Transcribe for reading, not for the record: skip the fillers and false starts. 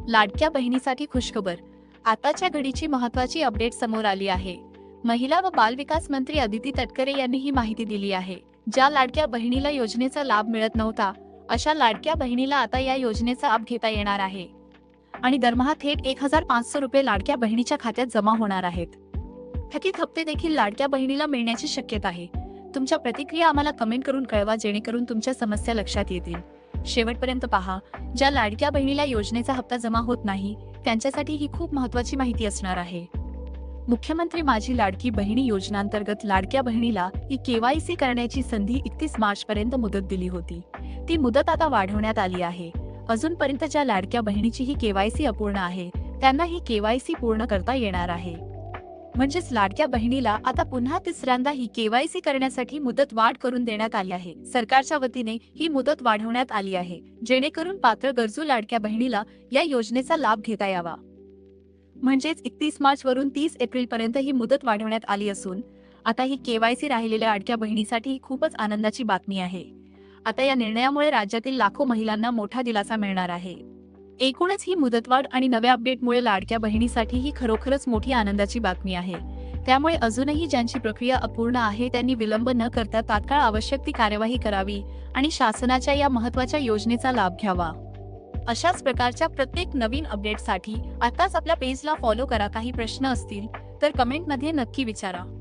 लाडक्या बहिणीसाठी खुशखबर. आताच्या घडीची महत्त्वाची अपडेट समोर आली आहे. महिला व बालविकास मंत्री अदिती तटकरे यांनी ही माहिती दिली आहे. ज्या लाडक्या बहिणीला योजनेचा लाभ मिळत नव्हता, अशा लाडक्या बहिणीला आता या योजनेचा लाभ घेता येणार आहे आणि दरमहा थेट 1500 रुपये लाडक्या बहिणीच्या खात्यात जमा होणार आहेत. थकीत हप्ते देखील लाडक्या बहिणीला मिळण्याची शक्यता आहे. तुमच्या प्रतिक्रिया आम्हाला कमेंट करून कळवा, जेणेकरून तुमच्या समस्या लक्षात येतील. शेवटपर्यंत पहा. ज्या लाडक्या बहिणीला योजनेचा हप्ता जमा होत नाही, त्यांच्यासाठी ही खूप महत्त्वाची माहिती असणार आहे. मुख्यमंत्री माझी लाडकी बहिणी योजनेअंतर्गत लाडक्या बहिणीला KYC करण्याची संधी 31 मार्च पर्यंत मुदत दिली होती. ती मुदत आता वाढवण्यात आली आहे. अजूनपर्यंत ज्या लाडक्या बहिणीची ही KYC अपूर्ण आहे, त्यांना ही KYC पूर्ण करता येणार आहे. म्हणजेच लाडक्या बहिणीला आता पुन्हा तिसऱ्यांदा ही KYC करण्यासाठी मुदत वाढ करून देण्यात आली आहे. सरकारच्या वतीने ही मुदत वाढवण्यात आली आहे, जेणेकरून पात्र गरजू लाडक्या बहिणीला या योजनेचा लाभ घेता यावा. म्हणजेच 31 मार्च वरून 30 एप्रिल पर्यंत ही मुदत वाढवण्यात आली असून आता ही KYC राहिलेल्या लाडक्या बहिणीसाठी ही खूपच आनंदाची बातमी आहे. आता या निर्णयामुळे राज्यातील लाखो महिलांना मोठा दिलासा मिळणार आहे. एकूणच ही मुदतवाढ आणि नव्या अपडेटमुळे लाडक्या बहिणीसाठी ही खरोखरच मोठी आनंदाची बातमी आहे. त्यामुळे अजूनही ज्यांची प्रक्रिया अपूर्ण आहे, त्यांनी विलंब न करता तात्काळ आवश्यक ती कार्यवाही करावी आणि शासनाच्या या महत्त्वाच्या योजनेचा लाभ घ्यावा. अशाच प्रकारच्या प्रत्येक नवीन अपडेटसाठी आताच आपल्या पेजला फॉलो करा. काही प्रश्न असतील तर कमेंटमध्ये नक्की विचारा.